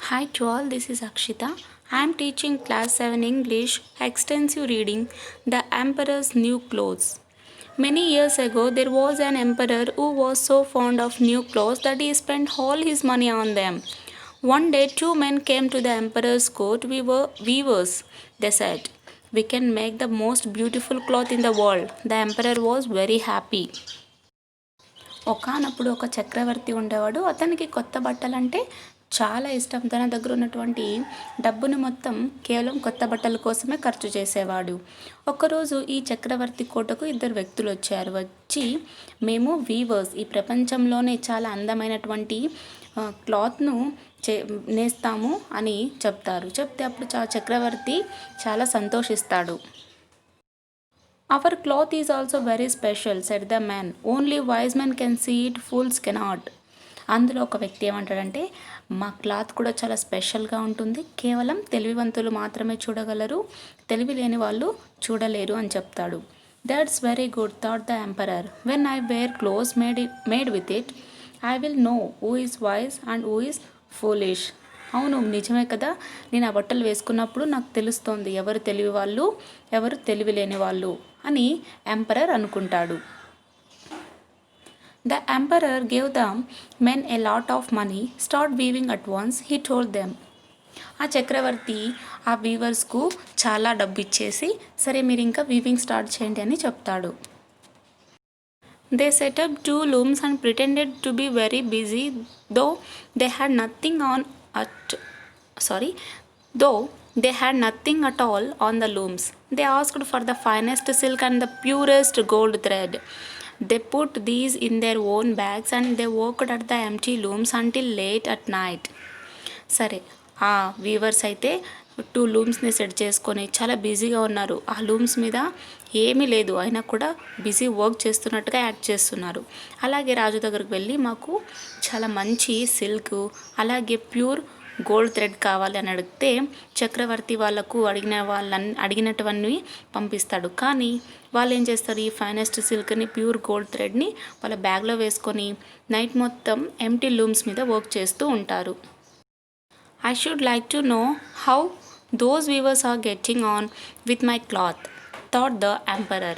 Hi to all, this is Akshita. I am teaching class 7 English, extensive reading, The Emperor's New Clothes. Many years ago, there was an emperor who was so fond of new clothes that he spent all his money on them. One day, two men came to the emperor's court. We were weavers, they said. We can make the most beautiful cloth in the world. The emperor was very happy. ఒకానప్పుడు ఒక చక్రవర్తి ఉండేవాడు. అతనికి కొత్త బట్టలంటే చాలా ఇష్టం. తన దగ్గర ఉన్నటువంటి డబ్బును మొత్తం కేవలం కొత్త బట్టల కోసమే ఖర్చు చేసేవాడు. ఒకరోజు ఈ చక్రవర్తి కోటకు ఇద్దరు వ్యక్తులు వచ్చారు. వచ్చి మేము వీవర్స్, ఈ ప్రపంచంలోనే చాలా అందమైనటువంటి క్లాత్ను నేస్తాము అని చెప్తారు. చెప్తే అప్పుడు చక్రవర్తి చాలా సంతోషిస్తాడు. Our cloth is also very special, said the man. Only wise men can see it, fools cannot. అందులో ఒక వ్యక్తి ఏమంటాడంటే, మా క్లాత్ కూడా చాలా స్పెషల్గా ఉంటుంది, కేవలం తెలివివంతులు మాత్రమే చూడగలరు, తెలివి లేని వాళ్ళు చూడలేరు అని చెప్తాడు. That's very good, thought the emperor. When I wear clothes made with it, I will know who is wise and who is foolish. అవును, నిజమే కదా, నేను ఆ బట్టలు వేసుకున్నప్పుడు నాకు తెలుస్తోంది ఎవరు తెలివి వాళ్ళు, ఎవరు తెలివి లేని వాళ్ళు అని ఎంపరర్ అనుకుంటాడు. The emperor gave the men a lot of money. Start weaving at once, he told them. ఆ చక్రవర్తి ఆ వీవర్స్కు చాలా డబ్బు ఇచ్చేసి, సరే మీరు ఇంకా వీవింగ్ స్టార్ట్ చేయండి అని చెప్తాడు. They set up 2 looms and pretended to be very busy, though they had nothing at all on the looms. They asked for the finest silk and the purest gold thread. They put these in their own bags and they worked at the empty looms until late at night. సరే, ఆ weavers అయితే 2 లూమ్స్ని set చేసుకొని చాలా బిజీగా ఉన్నారు. ఆ looms మీద ఏమీ లేదు, అయినా కూడా బిజీ వర్క్ చేస్తున్నట్టుగా యాక్ట్ చేస్తున్నారు. అలాగే రాజు దగ్గరికి వెళ్ళి మాకు చాలా మంచి సిల్క్ అలాగే ప్యూర్ గోల్డ్ థ్రెడ్ కావాలి అని అడిగితే చక్రవర్తి వాళ్ళకు అడిగినటువన్నీ పంపిస్తాడు. కానీ వాళ్ళు ఏం చేస్తారు, ఈ ఫైనెస్ట్ సిల్క్ని ప్యూర్ గోల్డ్ థ్రెడ్ని వాళ్ళ బ్యాగ్లో వేసుకొని నైట్ మొత్తం ఎంటీ లూమ్స్ మీద వర్క్ చేస్తూ ఉంటారు. I should like to know how those weavers are getting on with my cloth, thought the emperor.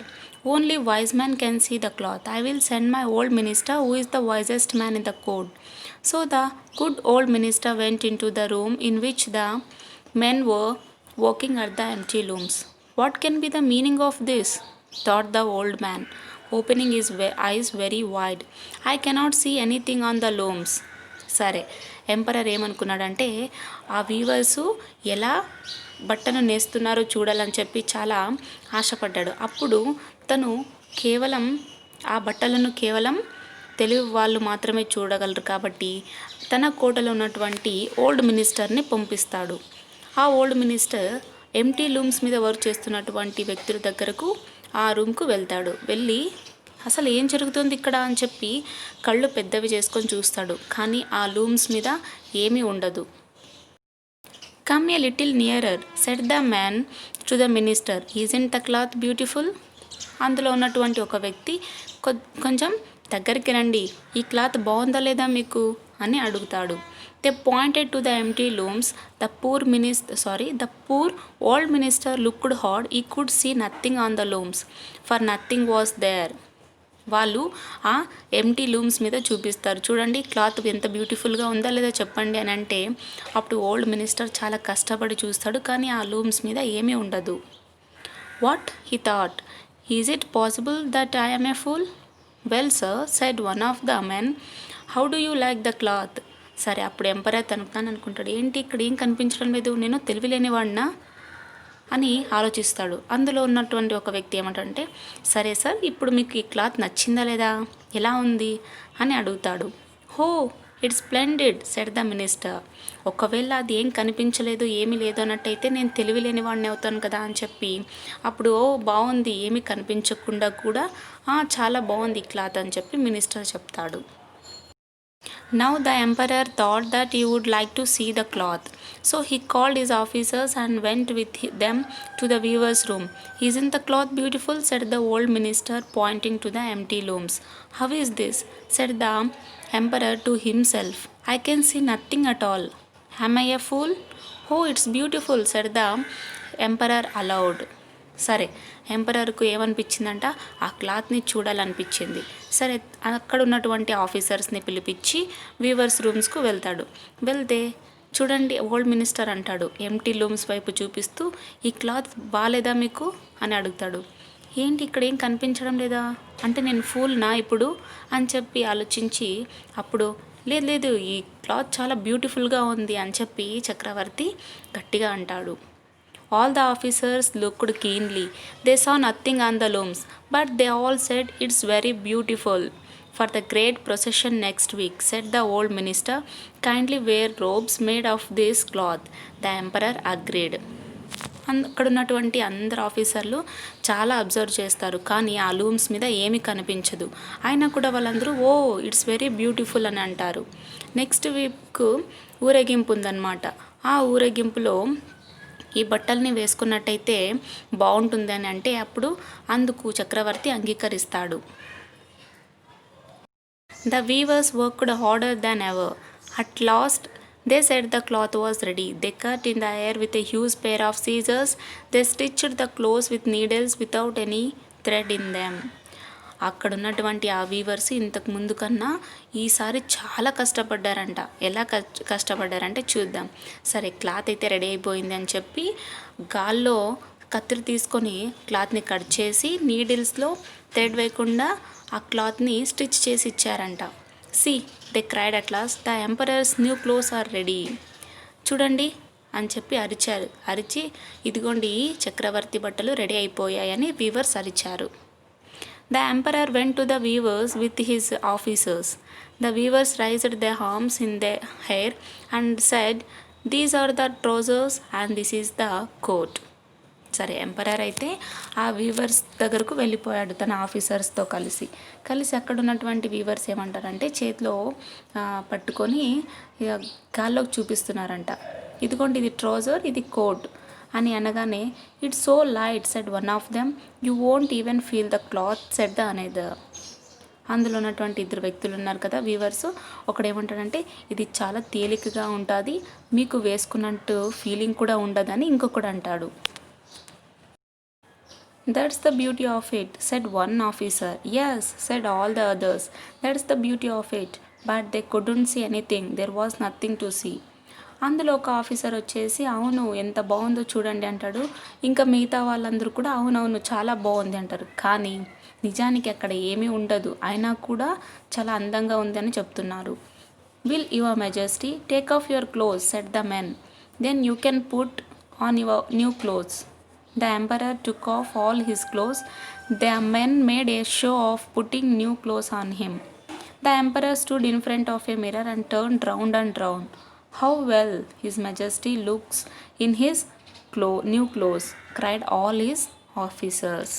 Only wise men can see the cloth. I will send my old minister, who is the wisest man in the court. So the good old minister went into the room in which the men were working at the empty looms. What can be the meaning of this, thought the old man, opening his eyes very wide. I cannot see anything on the looms. సరే, emperor ఏమనుకున్నాడంటే ఆ వీవర్సు ఎలా బట్టను నేస్తున్నారో చూడాలని చెప్పి చాలా ఆశపడ్డాడు. అప్పుడు తను కేవలం ఆ బట్టలను కేవలం తెలివి వాళ్ళు మాత్రమే చూడగలరు కాబట్టి తన కోటలో ఉన్నటువంటి ఓల్డ్ మినిస్టర్ని పంపిస్తాడు. ఆ ఓల్డ్ మినిస్టర్ ఎంటీ లూమ్స్ మీద వర్క్ చేస్తున్నటువంటి వ్యక్తుల దగ్గరకు ఆ రూమ్కు వెళ్తాడు. వెళ్ళి అసలు ఏం జరుగుతుంది ఇక్కడ అని చెప్పి కళ్ళు పెద్దవి చేసుకొని చూస్తాడు. కానీ ఆ లూమ్స్ మీద ఏమీ ఉండదు. Come a little nearer, said the man to the minister, isn't the cloth beautiful. అందులో ఉన్నటువంటి ఒక వ్యక్తి కొంచెం దగ్గరికి రండి, ఈ క్లాత్ బాగుందా లేదా మీకు అని అడుగుతాడు. They pointed to the empty looms. The poor old minister looked hard. He could see nothing on the looms, for nothing was there. వాళ్ళు ఆ ఎంటీ లూమ్స్ మీద చూపిస్తారు, చూడండి క్లాత్ ఎంత బ్యూటిఫుల్గా ఉందా లేదా చెప్పండి అని అంటే అప్పుడు ఓల్డ్ మినిస్టర్ చాలా కష్టపడి చూస్తాడు, కానీ ఆ లూమ్స్ మీద ఏమీ ఉండదు. What he thought, is it possible that I am a pool? Well sir, said one of the men, how do you like the cloth? సరే, అప్పుడు ఎంపరర్ తను అనుకుంటాడు, ఏంటి ఇక్కడ ఏం కనిపించడం లేదు, నేను తెలివిలేనివాడినా అని ఆలోచిస్తాడు. అందులో ఉన్నటువంటి ఒక వ్యక్తి ఏమంటే, సరే సార్, ఇప్పుడు మీకు ఈ క్లాత్ నచ్చిందా లేదా, ఎలా ఉంది అని అడుగుతాడు. హో, it's splendid, said the minister. ఒకవేళ అది ఏం కనిపించలేదు ఏమీ లేదు అన్నట్టయితే నేను తెలివి లేని వాడిని అవుతాను కదా అని చెప్పి అప్పుడు బాగుంది, ఏమీ కనిపించకుండా కూడా చాలా బాగుంది ఈ క్లాత్ అని చెప్పి మినిస్టర్ చెప్తాడు. Now the emperor thought that he would like to see the cloth. So he called his officers and went with them to the weaver's room. Isn't the cloth beautiful? Said the old minister, pointing to the empty looms. How is this? Said the emperor to himself. I can see nothing at all. Am I a fool? Oh, it's beautiful, said the emperor aloud. సరే, ఎంపరర్కు ఏమనిపించిందంట, ఆ క్లాత్ని చూడాలనిపించింది. సరే, అక్కడ ఉన్నటువంటి ఆఫీసర్స్ని పిలిపించి weavers రూమ్స్కు వెళ్తాడు. వెళ్తే చూడండి, ఓల్డ్ మినిస్టర్ అంటాడు ఎంటీ లూమ్స్ వైపు చూపిస్తూ, ఈ క్లాత్ బాగాలేదా మీకు అని అడుగుతాడు. ఏంటి ఇక్కడ ఏం కనిపించడం లేదా అంటే, నేను ఫూల్నా ఇప్పుడు అని చెప్పి ఆలోచించి, అప్పుడు లేదు లేదు ఈ క్లాత్ చాలా బ్యూటిఫుల్గా ఉంది అని చెప్పి చక్రవర్తి గట్టిగా అంటాడు. All the officers looked keenly. They saw nothing on the looms, but they all said, "It's very beautiful." For the great procession next week, said the old minister, kindly wear robes made of this cloth. The emperor agreed. అక్కడ ఉన్నటువంటి అందరు ఆఫీసర్లు చాలా observe చేస్తారు, కానీ ఆ looms మీద ఏమీ కనిపించదు. అయినా కూడా వాళ్ళందరూ ఓ ఇట్స్ వెరీ బ్యూటిఫుల్ అని అంటారు. నెక్స్ట్ వీక్ ఊరేగింపు ఉందన్నమాట. ఆ ఊరేగింపులో ఈ బట్టల్ని వేసుకున్నట్టయితే బాగుంటుంది అని అంటే, అప్పుడు అందుకు చక్రవర్తి అంగీకరిస్తాడు. The weavers worked harder than ever. At last they said the cloth was ready. They cut in the air with a huge pair of scissors. They stitched the clothes with needles without any thread in them. అక్కడ ఉన్నటువంటి ఆ weavers ఇంతకు ముందు కన్నా ఈసారి చాలా కష్టపడ్డారంట. ఎలా కష్టపడ్డారంటే చూద్దాం. సరే, క్లాత్ అయితే రెడీ అయిపోయింది అని చెప్పి గాల్లో కత్తిరి తీసుకొని క్లాత్ని కట్ చేసి నీడిల్స్లో థ్రెడ్ వేయకుండా ఆ క్లాత్ని స్టిచ్ చేసి ఇచ్చారంట. See they cried at last, the emperor's new clothes are ready. చూడండి అని చెప్పి అరిచారు. అరిచి ఇదిగోండి చక్రవర్తి బట్టలు రెడీ అయిపోయాయని weavers అరిచారు. The emperor went to the weavers with his officers. The weavers raised their arms in the air and said, "These are the trousers and this is the coat." సరే, emperor అయితే ఆ weavers దగ్గరకు వెళ్ళిపోయాడు తన ఆఫీసర్స్తో కలిసి. అక్కడ ఉన్నటువంటి weavers ఏమంటారంటే, చేతిలో పట్టుకొని గాల్లోకి చూపిస్తున్నారంట. ఇదిగోండి ఇది ట్రౌజర్, ఇది కోట్ అని అనగానే, it's so light said one of them, you won't even feel the cloth said the another. అందులో ఉన్నటువంటి ఇద్దరు వ్యక్తులు ఉన్నారు కదా వీవర్స్, ఒకడేమంటాడంటే ఇది చాలా తేలికగా ఉంటుంది, మీకు వేసుకున్నట్టు ఫీలింగ్ కూడా ఉండదని ఇంకొకడు అంటాడు. That's the beauty of it said one officer. Yes said all the others, that's the beauty of it, but they couldn't see anything, there was nothing to see. అందులో ఒక ఆఫీసర్ వచ్చేసి అవును ఎంత బాగుందో చూడండి అంటాడు. ఇంకా మిగతా వాళ్ళందరూ కూడా అవునవును చాలా బాగుంది అంటారు. కానీ నిజానికి అక్కడ ఏమీ ఉండదు, అయినా కూడా చాలా అందంగా ఉందని చెప్తున్నారు. Will your majesty take off your clothes said the men, then you can put on your new clothes. The emperor took off all his clothes. The men made a show of putting new clothes on him. The emperor stood in front of a mirror and turned round and round. How well his majesty looks in his new clothes, cried all his officers.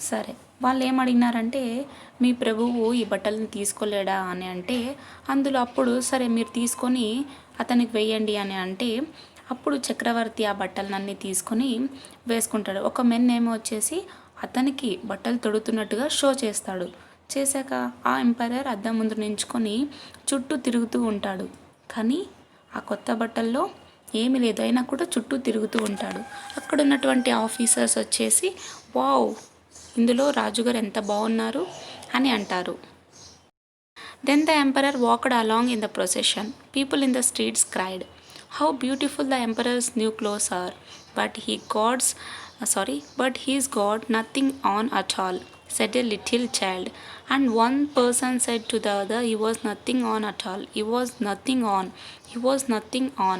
సరే, వాళ్ళు ఏమడిగినారంటే, మీ ప్రభువు ఈ బట్టలను తీసుకోలేడా అని అంటే, అందులో అప్పుడు సరే మీరు తీసుకొని అతనికి వేయండి అని అంటే, అప్పుడు చక్రవర్తి ఆ బట్టలన్నీ తీసుకొని వేసుకుంటాడు. ఒక మెన్ ఏమో వచ్చేసి అతనికి బట్టలు తొడుతున్నట్టుగా షో చేస్తాడు. చేశాక ఆ ఎంపరర్ అద్దం ముందు నించుకొని చుట్టూ తిరుగుతూ ఉంటాడు. కానీ ఆ కొత్త బట్టల్లో ఏమీ లేదు, అయినా కూడా చుట్టూ తిరుగుతూ ఉంటాడు. అక్కడ ఉన్నటువంటి ఆఫీసర్స్ వచ్చేసి వావ్, ఇందులో రాజుగారు ఎంత బాగున్నారు అని అంటారు. Then the emperor walked along in the procession. People in the streets cried, how beautiful the emperor's new clothes are, but he's got nothing on at all, said a little child. And one person said to the other, he was nothing on at all, he was nothing on,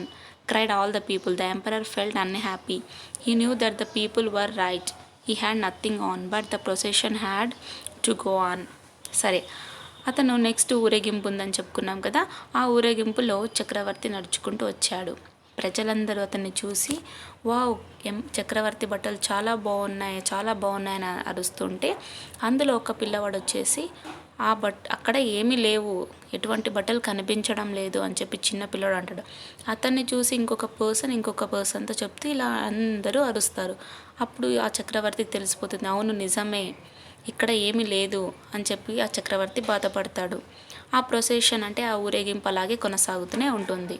cried all the people. The emperor felt unhappy. He knew that the people were right. He had nothing on, but the procession had to go on. సరే, అతను next ఊరేగింపు ఉందని చెప్పుకున్నాం కదా, ఆ ఊరేగింపులో చక్రవర్తి నడుచుకుంటూ వచ్చాడు. ప్రజలందరూ అతన్ని చూసి వావ్, చక్రవర్తి బట్టలు చాలా బాగున్నాయని అరుస్తుంటే, అందులో ఒక పిల్లవాడు వచ్చేసి అక్కడ ఏమీ లేవు, ఎటువంటి బట్టలు కనిపించడం లేదు అని చెప్పి చిన్న పిల్లడు అంటాడు. అతన్ని చూసి ఇంకొక పర్సన్తో చెప్తే ఇలా అందరూ అరుస్తారు. అప్పుడు ఆ చక్రవర్తికి తెలిసిపోతుంది, అవును నిజమే, ఇక్కడ ఏమీ లేదు అని చెప్పి ఆ చక్రవర్తి బాధపడతాడు. ఆ ప్రొసెషన్ అంటే ఆ ఊరేగింపు అలాగే కొనసాగుతూనే ఉంటుంది.